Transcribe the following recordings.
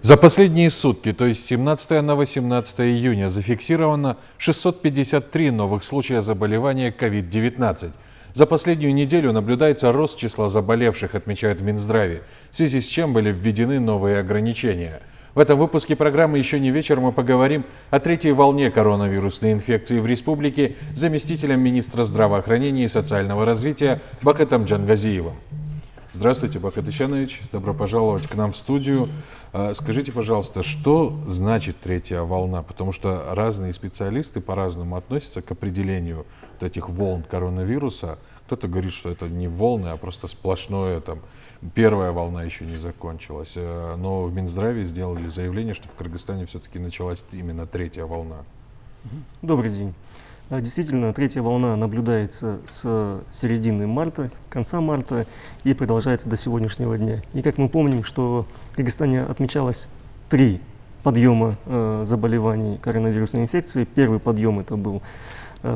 За последние сутки, то есть с 17 на 18 июня, зафиксировано 653 новых случая заболевания COVID-19. За последнюю неделю наблюдается рост числа заболевших, отмечают в Минздраве, в связи с чем были введены новые ограничения. В этом выпуске программы «Еще не вечер» мы поговорим о третьей волне коронавирусной инфекции в республике с заместителем министра здравоохранения и социального развития Бакытом Джангазиевым. Здравствуйте, Бакыт Ишанович, добро пожаловать к нам в студию. Скажите, пожалуйста, что значит третья волна? Потому что разные специалисты по-разному относятся к определению вот этих волн коронавируса. Кто-то говорит, что это не волны, а просто сплошное, там, первая волна еще не закончилась. Но в Минздраве сделали заявление, что в Кыргызстане все-таки началась именно третья волна. Добрый день. Действительно, третья волна наблюдается с середины марта, конца марта и продолжается до сегодняшнего дня. И как мы помним, что в Кыргызстане отмечалось 3 подъема заболеваний коронавирусной инфекцией. Первый подъем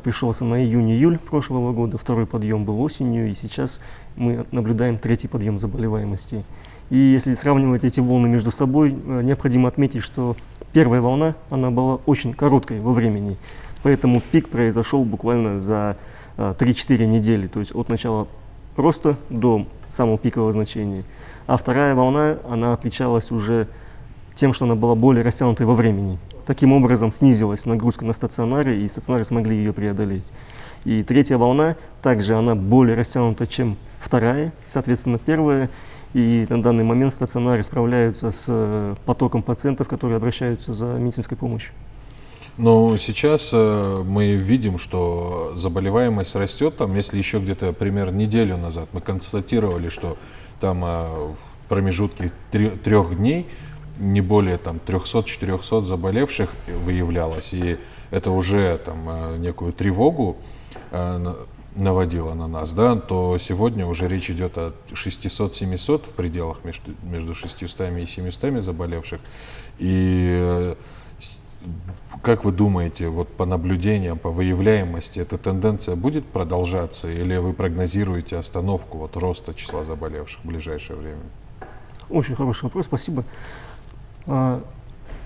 пришелся на июнь-июль прошлого года, второй подъем был осенью, и сейчас мы наблюдаем третий подъем заболеваемости. И если сравнивать эти волны между собой, необходимо отметить, что первая волна, она была очень короткой во времени. Поэтому пик произошел буквально за 3-4 недели, то есть от начала роста до самого пикового значения. А вторая волна, она отличалась уже тем, что она была более растянутой во времени. Таким образом снизилась нагрузка на стационары, и стационары смогли ее преодолеть. И третья волна, также она более растянута, чем вторая, соответственно, первая. И на данный момент стационары справляются с потоком пациентов, которые обращаются за медицинской помощью. Но сейчас мы видим, что заболеваемость растет. Там, если еще где-то примерно неделю назад мы констатировали, что там в промежутке 3 дней не более 300-400 заболевших выявлялось, и это уже некую тревогу наводило на нас, да, то сегодня уже речь идет о 600-700 в пределах между 600 и 700 заболевших. И как вы думаете, вот по наблюдениям, по выявляемости, эта тенденция будет продолжаться, или вы прогнозируете остановку роста числа заболевших в ближайшее время? Очень хороший вопрос, спасибо.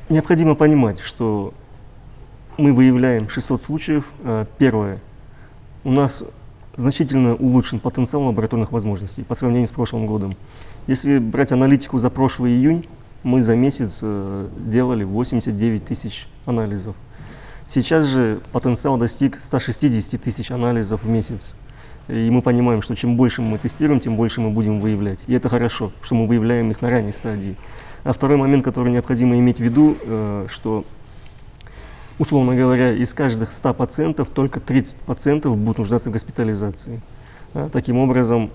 Необходимо понимать, что мы выявляем 600 случаев. Первое, у нас значительно улучшен потенциал лабораторных возможностей по сравнению с прошлым годом. Если брать аналитику за прошлый июнь, мы за месяц делали 89 тысяч анализов. Сейчас же потенциал достиг 160 тысяч анализов в месяц. И мы понимаем, что чем больше мы тестируем, тем больше мы будем выявлять. И это хорошо, что мы выявляем их на ранней стадии. А второй момент, который необходимо иметь в виду, что, условно говоря, из каждых 100 пациентов только 30 пациентов будут нуждаться в госпитализации. Таким образом,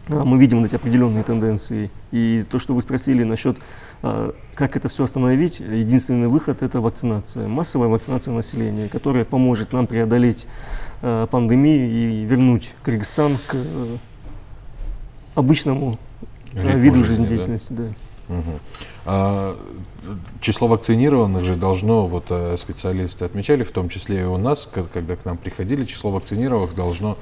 мы видим эти определенные тенденции. И то, что вы спросили насчет, как это все остановить, единственный выход – это вакцинация, массовая вакцинация населения, которая поможет нам преодолеть пандемию и вернуть Кыргызстан к обычному виду жизнедеятельности. Да? Угу. Число вакцинированных же должно, специалисты отмечали, в том числе и у нас, когда к нам приходили, число вакцинированных должно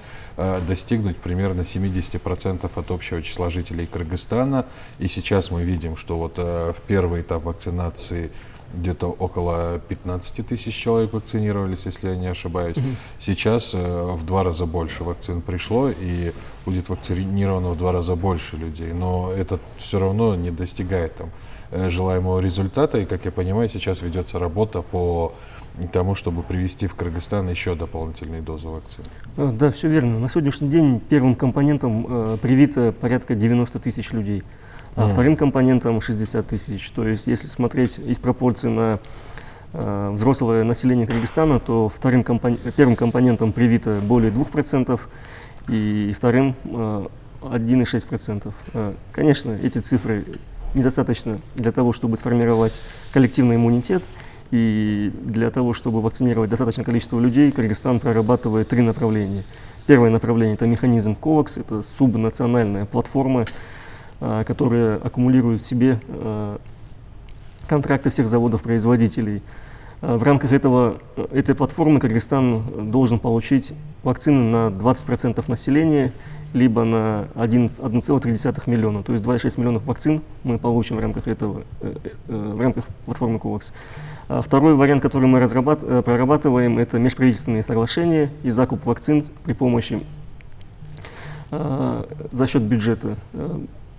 достигнуть примерно 70% от общего числа жителей Кыргызстана. И сейчас мы видим, что в первый этап вакцинации где-то около 15 тысяч человек вакцинировались, если я не ошибаюсь. Сейчас в 2 раза больше вакцин пришло, и будет вакцинировано в 2 раза больше людей. Но это все равно не достигает желаемого результата. И, как я понимаю, сейчас ведется работа по тому, чтобы привести в Кыргызстан еще дополнительные дозы вакцин. Да, все верно. На сегодняшний день первым компонентом привито порядка 90 тысяч людей. А вторым компонентом 60 тысяч. То есть, если смотреть из пропорции на взрослое население Кыргызстана, то первым компонентом привито более 2%, и вторым 1,6%. Конечно, эти цифры недостаточно для того, чтобы сформировать коллективный иммунитет, и для того, чтобы вакцинировать достаточное количество людей, Кыргызстан прорабатывает 3 направления. Первое направление – это механизм COVAX, это субнациональная платформа, которая аккумулирует в себе контракты всех заводов-производителей. В рамках этой платформы Кыргызстан должен получить вакцины на 20% населения, либо на 1,3 миллиона. То есть 2,6 миллионов вакцин мы получим в рамках этого, в рамках платформы COVAX. Второй вариант, который мы прорабатываем, это межправительственные соглашения и закуп вакцин при помощи за счет бюджета.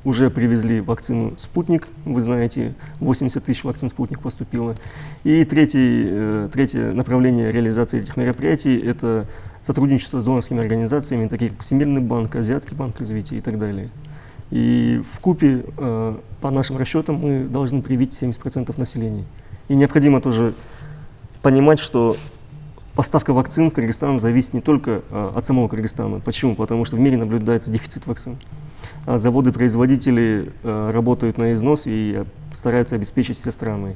Уже привезли вакцину «Спутник», вы знаете, 80 тысяч вакцин «Спутник» поступило. И третье направление реализации этих мероприятий – это сотрудничество с донорскими организациями, такие как Всемирный банк, Азиатский банк развития и так далее. И вкупе, по нашим расчетам, мы должны привить 70% населения. И необходимо тоже понимать, что поставка вакцин в Кыргызстан зависит не только от самого Кыргызстана. Почему? Потому что в мире наблюдается дефицит вакцин. Заводы-производители работают на износ и стараются обеспечить все страны.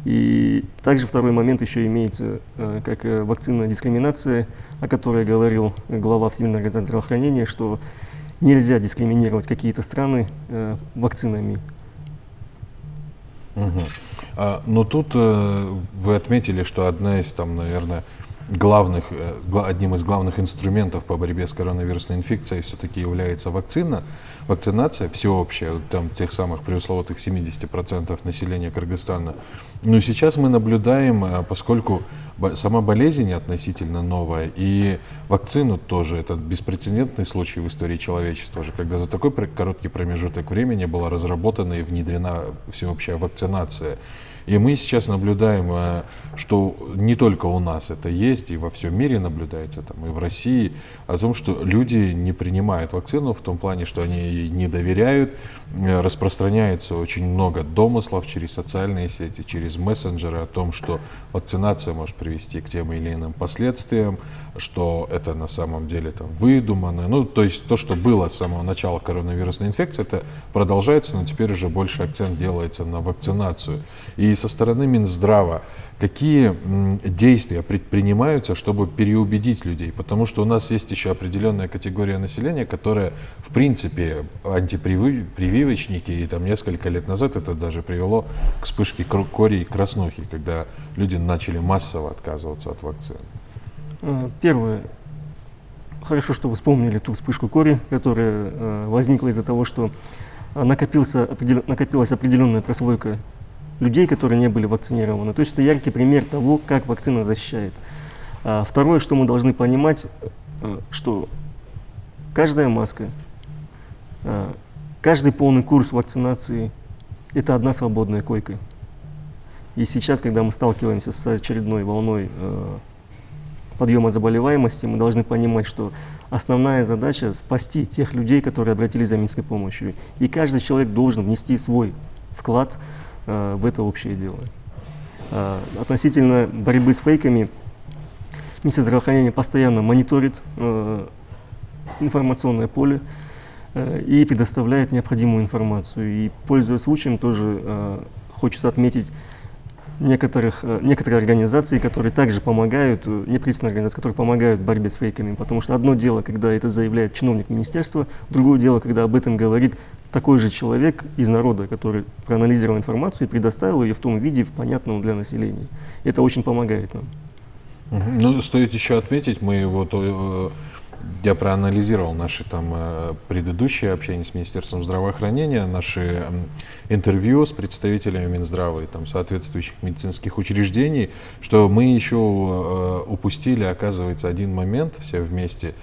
И также второй момент еще имеется, как вакцинная дискриминация, о которой говорил глава Всемирной организации здравоохранения, что нельзя дискриминировать какие-то страны вакцинами. Но тут вы отметили, что одна из, там, наверное, одним из главных инструментов по борьбе с коронавирусной инфекцией все-таки является вакцинация всеобщая, там, тех самых преусловутых 70% населения Кыргызстана. Но сейчас мы наблюдаем, поскольку сама болезнь относительно новая, и вакцину тоже, это беспрецедентный случай в истории человечества, когда за такой короткий промежуток времени была разработана и внедрена всеобщая вакцинация. И мы сейчас наблюдаем, что не только у нас это есть, и во всем мире наблюдается, там, и в России, о том, что люди не принимают вакцину в том плане, что они ей не доверяют. Распространяется очень много домыслов через социальные сети, через мессенджеры о том, что вакцинация может привести к тем или иным последствиям, что это на самом деле там выдумано. Ну, то есть то, что было с самого начала коронавирусной инфекции, это продолжается, но теперь уже больше акцент делается на вакцинацию. И со стороны Минздрава какие действия предпринимаются, чтобы переубедить людей? Потому что у нас есть еще определенная категория населения, которая, в принципе, антипрививочники, и там несколько лет назад это даже привело к вспышке кори и краснухи, когда люди начали массово отказываться от вакцин. Первое. Хорошо, что вы вспомнили ту вспышку кори, которая возникла из-за того, что накопилась определенная прослойка людей, которые не были вакцинированы. То есть это яркий пример того, как вакцина защищает. Второе, что мы должны понимать, что каждая маска, каждый полный курс вакцинации – это одна свободная койка. И сейчас, когда мы сталкиваемся с очередной волной подъема заболеваемости, мы должны понимать, что основная задача – спасти тех людей, которые обратились за медицинской помощью. И каждый человек должен внести свой вклад в это общее дело. Относительно борьбы с фейками, Министерство здравоохранения постоянно мониторит информационное поле и предоставляет необходимую информацию. И, пользуясь случаем, тоже хочется отметить некоторые организации, которые также помогают, неправительственные организации, которые помогают в борьбе с фейками. Потому что одно дело, когда это заявляет чиновник министерства, другое дело, когда об этом говорит такой же человек из народа, который проанализировал информацию и предоставил ее в том виде, в понятном для населения. Это очень помогает нам. Ну, стоит еще отметить, я проанализировал наши там предыдущие общения с Министерством здравоохранения, наши интервью с представителями Минздрава и там соответствующих медицинских учреждений, что мы еще упустили, оказывается, один момент все вместе.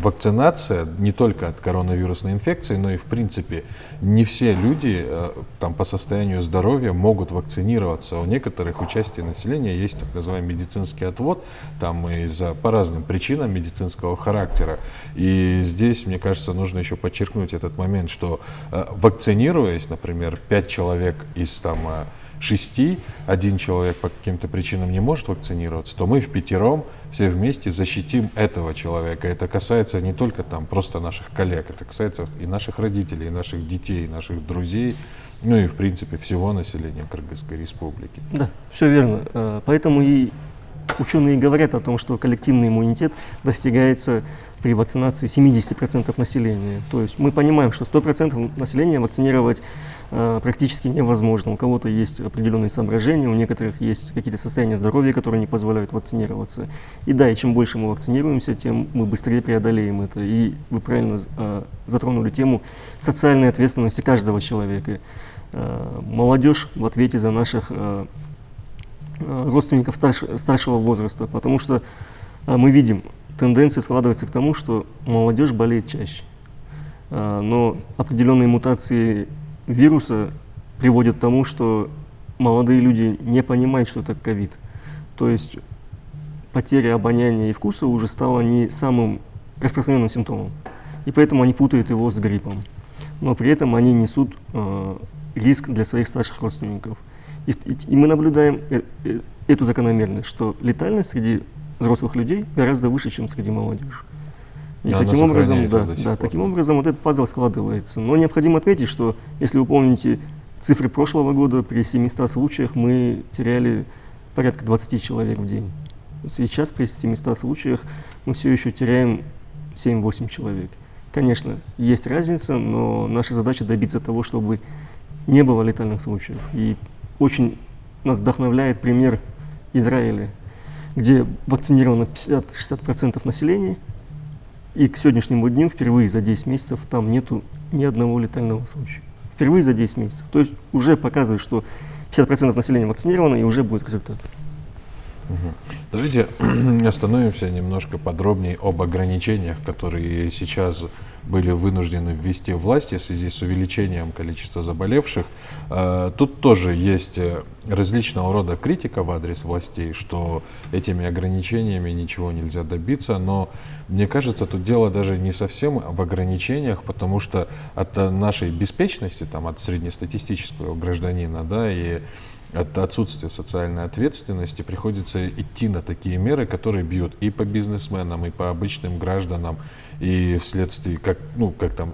Вакцинация не только от коронавирусной инфекции, но и в принципе не все люди там по состоянию здоровья могут вакцинироваться. У некоторых участий населения есть так называемый медицинский отвод, там по разным причинам медицинского характера. И здесь, мне кажется, нужно еще подчеркнуть этот момент, что вакцинируясь, например, 5 человек из 6, один человек по каким-то причинам не может вакцинироваться, то мы впятером все вместе защитим этого человека. Это касается не только просто наших коллег, это касается и наших родителей, и наших детей, и наших друзей, ну и в принципе всего населения Кыргызской республики. Да, все верно. Поэтому и ученые говорят о том, что коллективный иммунитет достигается при вакцинации 70% населения. То есть мы понимаем, что 100% населения вакцинировать практически невозможно. У кого-то есть определенные соображения, у некоторых есть какие-то состояния здоровья, которые не позволяют вакцинироваться. И да, и чем больше мы вакцинируемся, тем мы быстрее преодолеем это. И вы правильно затронули тему социальной ответственности каждого человека. Молодежь в ответе за наших родственников старшего возраста, потому что мы видим, тенденция складывается к тому, что молодежь болеет чаще. Но определенные мутации вируса приводят к тому, что молодые люди не понимают, что это ковид. То есть потеря обоняния и вкуса уже стала не самым распространенным симптомом. И поэтому они путают его с гриппом. Но при этом они несут риск для своих старших родственников. И мы наблюдаем эту закономерность, что летальность среди взрослых людей гораздо выше, чем среди молодежи. И таким образом, таким образом вот этот пазл складывается. Но необходимо отметить, что, если вы помните цифры прошлого года, при 700 случаях мы теряли порядка 20 человек в день. Сейчас при 700 случаях мы все еще теряем 7-8 человек. Конечно, есть разница, но наша задача добиться того, чтобы не было летальных случаев. И очень нас вдохновляет пример Израиля, где вакцинировано 50-60% населения, и к сегодняшнему дню впервые за 10 месяцев там нету ни одного летального случая. Впервые за 10 месяцев. То есть уже показывает, что 50% населения вакцинировано, и уже будет результат. Давайте остановимся немножко подробнее об ограничениях, которые сейчас были вынуждены ввести власти в связи с увеличением количества заболевших. Тут тоже есть различного рода критика в адрес властей, что этими ограничениями ничего нельзя добиться, но мне кажется, тут дело даже не совсем в ограничениях, потому что от нашей беспечности, там, от среднестатистического гражданина, да, и от отсутствия социальной ответственности приходится идти на такие меры, которые бьют и по бизнесменам, и по обычным гражданам, и вследствие,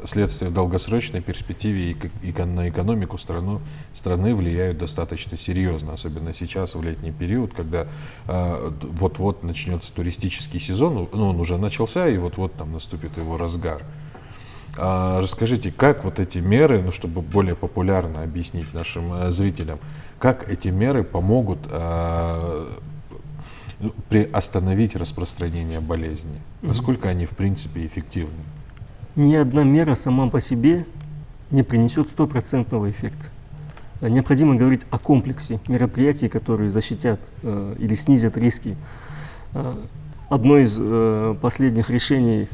следствие в долгосрочной перспективе и на экономику страны влияют достаточно серьезно, особенно сейчас, в летний период, когда вот-вот начнется туристический сезон, он уже начался, и вот-вот там наступит его разгар. Расскажите, как вот эти меры, чтобы более популярно объяснить нашим зрителям, как эти меры помогут приостановить распространение болезни? Насколько они в принципе эффективны? Ни одна мера сама по себе не принесет стопроцентного эффекта. Необходимо говорить о комплексе мероприятий, которые защитят или снизят риски. Одно из последних решений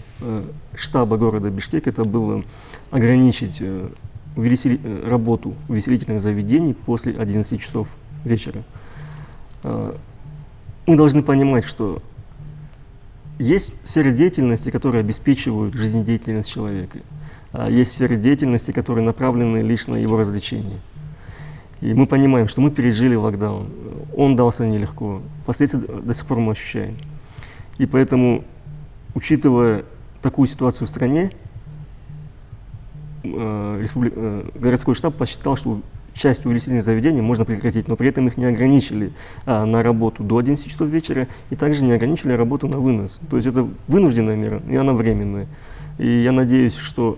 штаба города Бишкек это было ограничить работу увеселительных заведений после 11 часов вечера. Мы должны понимать, что есть сферы деятельности, которые обеспечивают жизнедеятельность человека, а есть сферы деятельности, которые направлены лишь на его развлечение. И мы понимаем, что мы пережили локдаун, он дался нелегко, последствия до сих пор мы ощущаем. И поэтому, учитывая такую ситуацию в стране, городской штаб посчитал, что часть увеселительных заведений можно прекратить, но при этом их не ограничили на работу до 11 часов вечера и также не ограничили работу на вынос. То есть это вынужденная мера, и она временная. И я надеюсь, что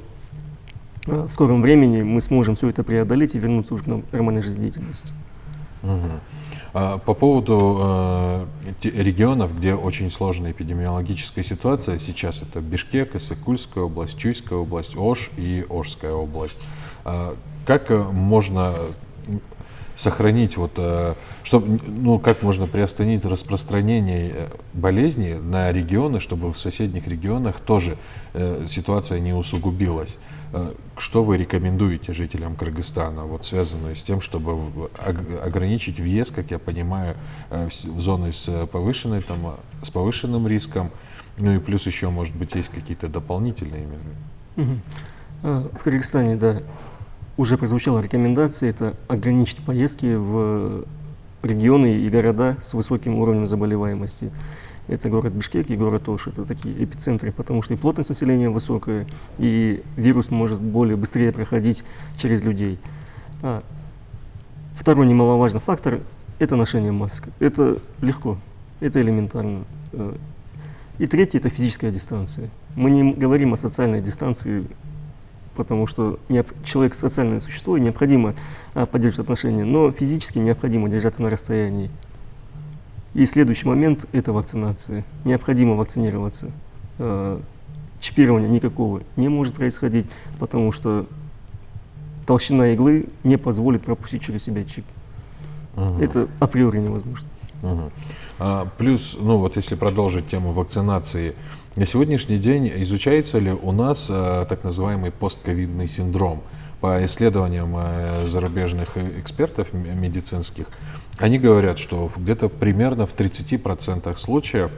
в скором времени мы сможем все это преодолеть и вернуться уже к нормальной жизнедеятельности. По поводу регионов, где очень сложная эпидемиологическая ситуация, сейчас это Бишкек, Иссык-Кульская область, Чуйская область, Ош и Ошская область. Как можно сохранить, как можно приостановить распространение болезни на регионы, чтобы в соседних регионах тоже ситуация не усугубилась? Что вы рекомендуете жителям Кыргызстана, связанную с тем, чтобы ограничить въезд, как я понимаю, в зоны с повышенным риском, и плюс еще, может быть, есть какие-то дополнительные меры? В Кыргызстане, да, уже прозвучала рекомендация, это ограничить поездки в регионы и города с высоким уровнем заболеваемости. Это город Бишкек и город Ош, это такие эпицентры, потому что и плотность населения высокая, и вирус может быстрее проходить через людей. Второй немаловажный фактор – это ношение масок. Это легко, это элементарно. И третий – это физическая дистанция. Мы не говорим о социальной дистанции потому что человек социальное существо, и необходимо поддерживать отношения, но физически необходимо держаться на расстоянии. И следующий момент – это вакцинация. Необходимо вакцинироваться. Чипирования никакого не может происходить, потому что толщина иглы не позволит пропустить через себя чип. Это априори невозможно. Плюс, ну вот если продолжить тему вакцинации, на сегодняшний день изучается ли у нас так называемый постковидный синдром? По исследованиям зарубежных экспертов медицинских, они говорят, что где-то примерно в 30% случаев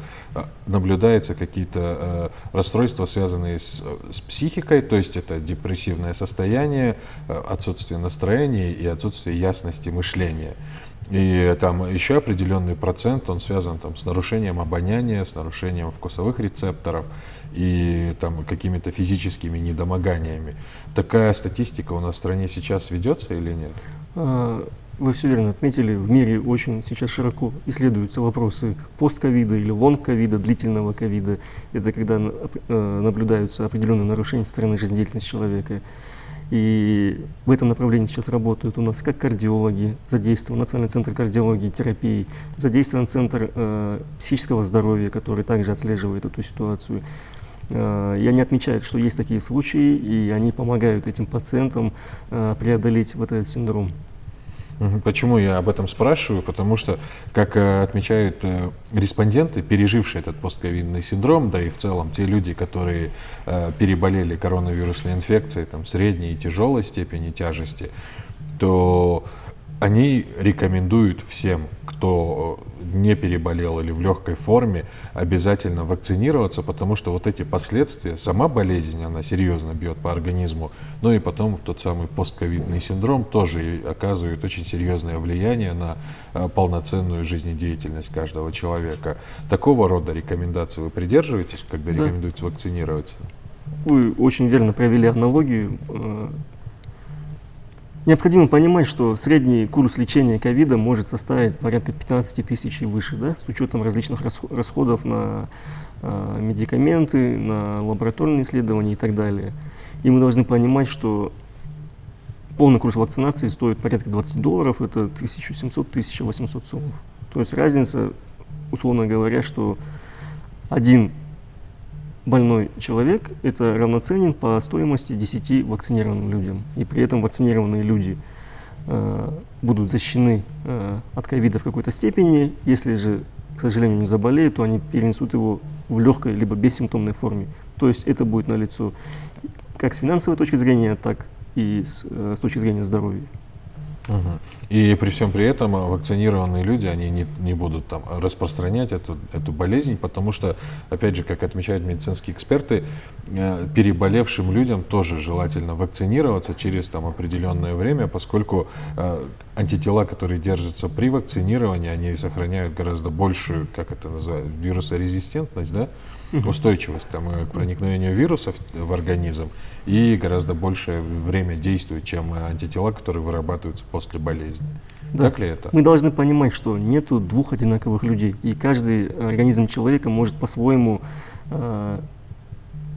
наблюдаются какие-то расстройства, связанные с психикой, то есть это депрессивное состояние, отсутствие настроения и отсутствие ясности мышления. И там еще определенный процент, он связан там, с нарушением обоняния, с нарушением вкусовых рецепторов и там, какими-то физическими недомоганиями. Такая статистика у нас в стране сейчас ведется или нет? Вы все верно отметили, в мире очень сейчас широко исследуются вопросы постковида или лонг-ковида, длительного ковида. Это когда наблюдаются определенные нарушения со стороны жизнедеятельности человека. И в этом направлении сейчас работают у нас как кардиологи, задействован Национальный центр кардиологии и терапии, задействован Центр психического здоровья, который также отслеживает эту ситуацию. И они отмечают, что есть такие случаи, и они помогают этим пациентам преодолеть вот этот синдром. Почему я об этом спрашиваю? Потому что, как отмечают респонденты, пережившие этот постковидный синдром, да и в целом те люди, которые переболели коронавирусной инфекцией там, средней и тяжелой степени тяжести, то они рекомендуют всем, кто не переболел или в легкой форме, обязательно вакцинироваться, потому что вот эти последствия, сама болезнь, она серьезно бьет по организму, но и потом тот самый постковидный синдром тоже оказывает очень серьезное влияние на полноценную жизнедеятельность каждого человека. Такого рода рекомендаций вы придерживаетесь, когда рекомендуется вакцинироваться? Вы очень верно провели аналогию. Необходимо понимать, что средний курс лечения ковида может составить порядка 15 тысяч и выше, да, с учетом различных расходов на медикаменты, на лабораторные исследования и так далее. И мы должны понимать, что полный курс вакцинации стоит порядка $20, это 1700-1800 сомов. То есть разница, условно говоря, что один больной человек это равноценен по стоимости 10 вакцинированным людям. И при этом вакцинированные люди будут защищены от ковида в какой-то степени. Если же, к сожалению, не заболеют, то они перенесут его в легкой либо бессимптомной форме. То есть это будет налицо как с финансовой точки зрения, так и с точки зрения здоровья. И при всем при этом вакцинированные люди, они не будут там распространять эту болезнь, потому что, опять же, как отмечают медицинские эксперты, переболевшим людям тоже желательно вакцинироваться через там определенное время, поскольку антитела, которые держатся при вакцинировании, они сохраняют гораздо большую, как это называют, вирусорезистентность, да? Устойчивость там, к проникновению вирусов в организм и гораздо большее время действует, чем антитела, которые вырабатываются после болезни. Да. Так ли это? Мы должны понимать, что нету двух одинаковых людей, и каждый организм человека может по-своему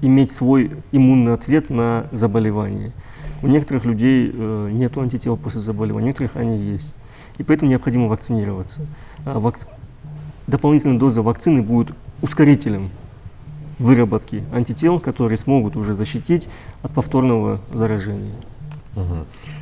иметь свой иммунный ответ на заболевание. У некоторых людей нет антител после заболевания, у некоторых они есть. И поэтому необходимо вакцинироваться. Дополнительная доза вакцины будет ускорителем выработки антител, которые смогут уже защитить от повторного заражения.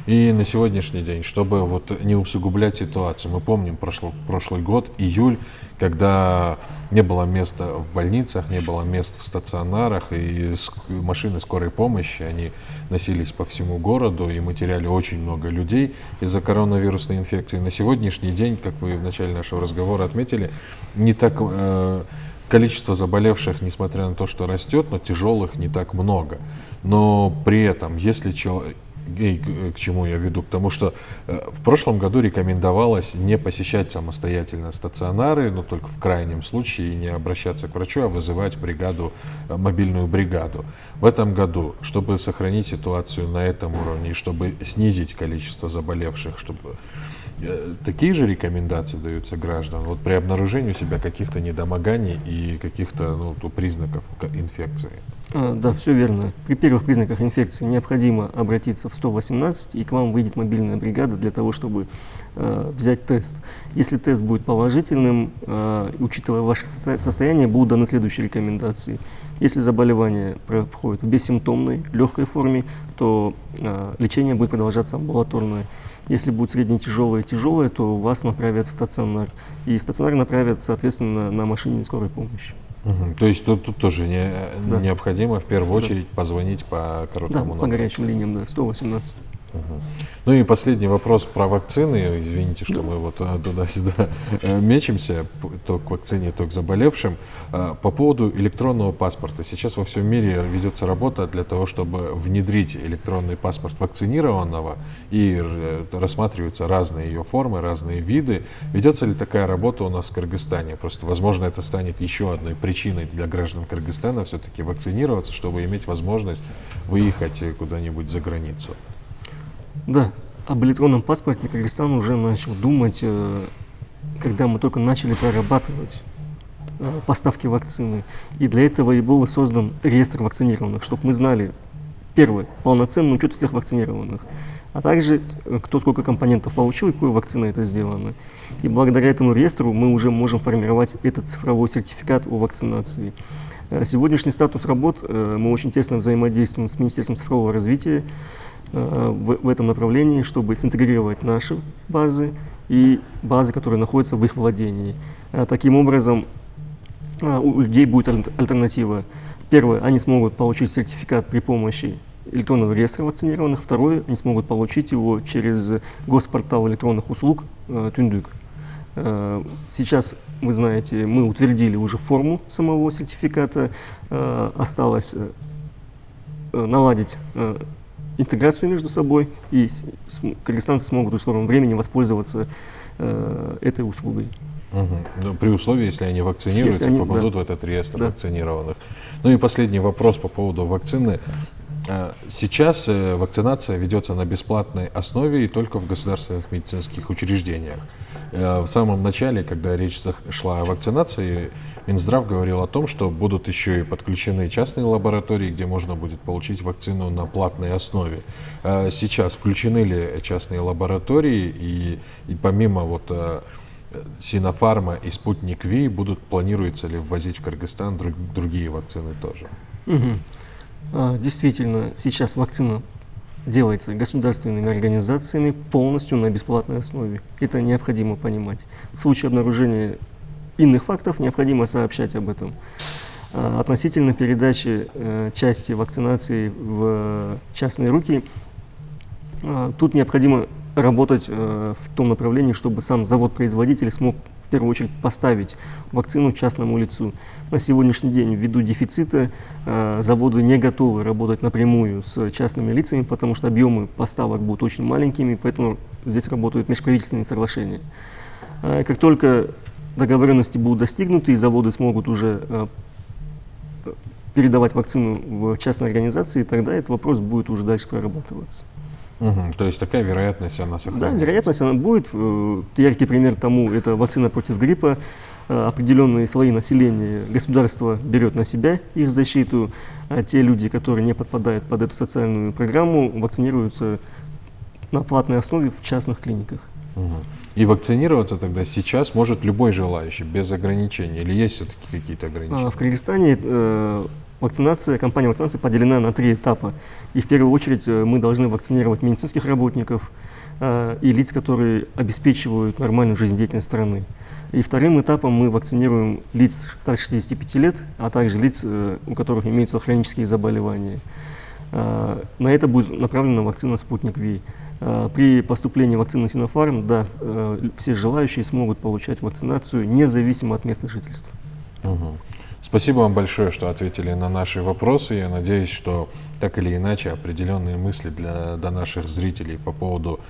И на сегодняшний день, чтобы вот не усугублять ситуацию, мы помним прошлый год, июль, когда не было места в больницах, не было мест в стационарах, и машины скорой помощи, они носились по всему городу, и мы теряли очень много людей из-за коронавирусной инфекции. На сегодняшний день, как вы в начале нашего разговора отметили, не так количество заболевших, несмотря на то, что растет, но тяжелых не так много. Но при этом, если человек... И к чему я веду? К тому, что в прошлом году рекомендовалось не посещать самостоятельно стационары, но только в крайнем случае не обращаться к врачу, а вызывать бригаду, мобильную бригаду. В этом году, чтобы сохранить ситуацию на этом уровне и чтобы снизить количество заболевших, чтобы такие же рекомендации даются гражданам вот при обнаружении у себя каких-то недомоганий и каких-то признаков инфекции? Да, все верно. При первых признаках инфекции необходимо обратиться в 118, и к вам выйдет мобильная бригада для того, чтобы взять тест. Если тест будет положительным, учитывая ваше состояние, будут даны следующие рекомендации. Если заболевание проходит в бессимптомной, легкой форме, то лечение будет продолжаться амбулаторно. Если будет средне-тяжелое и тяжелое, то вас направят в стационар. И в стационар направят, соответственно, на машине скорой помощи. То есть тут тоже Да. необходимо в первую очередь позвонить по Да, короткому по номеру. горячим линиям, да, 118. Ну и последний вопрос про вакцины. Извините, что мы вот туда-сюда мечемся, то к вакцине, то к заболевшим. По поводу электронного паспорта. Сейчас во всем мире ведется работа для того, чтобы внедрить электронный паспорт вакцинированного, и рассматриваются разные ее формы, разные виды. Ведется ли такая работа у нас в Кыргызстане? Просто, возможно, это станет еще одной причиной для граждан Кыргызстана все-таки вакцинироваться, чтобы иметь возможность выехать куда-нибудь за границу. Да, об электронном паспорте Кыргызстан уже начал думать, когда мы только начали прорабатывать поставки вакцины. И для этого и был создан реестр вакцинированных, чтобы мы знали, первое, полноценный учет всех вакцинированных, а также кто сколько компонентов получил и какой вакциной это сделано. И благодаря этому реестру мы уже можем формировать этот цифровой сертификат о вакцинации. Сегодняшний статус работ мы очень тесно взаимодействуем с Министерством цифрового развития в этом направлении, чтобы синтегрировать наши базы и базы, которые находятся в их владении. Таким образом, у людей будет альтернатива. Первое, они смогут получить сертификат при помощи электронного реестра вакцинированных. Второе, они смогут получить его через госпортал электронных услуг Түндүк. Сейчас, вы знаете, мы утвердили уже форму самого сертификата. Осталось наладить интеграцию между собой, и кыргызстанцы смогут в скором времени воспользоваться этой услугой. Ну, при условии, если они вакцинируются, Если они, попадут да. в этот реестр Да. вакцинированных. Ну и последний вопрос по поводу вакцины. Сейчас вакцинация ведется на бесплатной основе и только в государственных медицинских учреждениях. В самом начале, когда речь шла о вакцинации, Минздрав говорил о том, что будут еще и подключены частные лаборатории, где можно будет получить вакцину на платной основе. Сейчас включены ли частные лаборатории, и помимо Синофарма и Спутник Ви планируется ли ввозить в Кыргызстан другие вакцины тоже? Действительно, сейчас вакцина делается государственными организациями полностью на бесплатной основе. Это необходимо понимать. В случае обнаружения иных фактов необходимо сообщать об этом. Относительно передачи части вакцинации в частные руки, тут необходимо работать в том направлении, чтобы сам завод-производитель смог в первую очередь поставить вакцину частному лицу. На сегодняшний день, ввиду дефицита, заводы не готовы работать напрямую с частными лицами, потому что объемы поставок будут очень маленькими, поэтому здесь работают межправительственные соглашения. Как только договоренности будут достигнуты и заводы смогут уже передавать вакцину в частные организации, тогда этот вопрос будет уже дальше прорабатываться. То есть такая вероятность, она Да, сохраняется? вероятность она будет. Яркий пример тому — это вакцина против гриппа. Определенные слои населения государство берет на себя их защиту, а те люди, которые не подпадают под эту социальную программу, вакцинируются на платной основе в частных клиниках. И вакцинироваться тогда сейчас может любой желающий, без ограничений? Или есть все-таки какие-то ограничения? В Кыргызстане кампания вакцинации поделена на 3 этапа. И в первую очередь мы должны вакцинировать медицинских работников и лиц, которые обеспечивают нормальную жизнедеятельность страны. И вторым этапом мы вакцинируем лиц старше 65 лет, а также лиц, у которых имеются хронические заболевания. На это будет направлена вакцина «Спутник Ви». При поступлении вакцины «Синофарм», да, все желающие смогут получать вакцинацию независимо от места жительства. Спасибо вам большое, что ответили на наши вопросы. Я надеюсь, что так или иначе определенные мысли до наших зрителей по поводу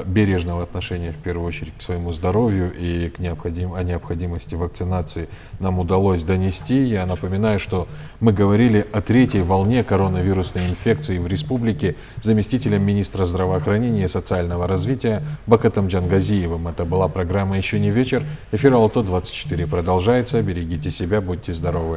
бережного отношения в первую очередь к своему здоровью и о необходимости вакцинации нам удалось донести. Я напоминаю, что мы говорили о 3-й волне коронавирусной инфекции в республике с заместителем министра здравоохранения и социального развития Бакытом Джангазиевым. Это была программа «Еще не вечер». Эфир Алто 24 продолжается. Берегите себя, будьте здоровы.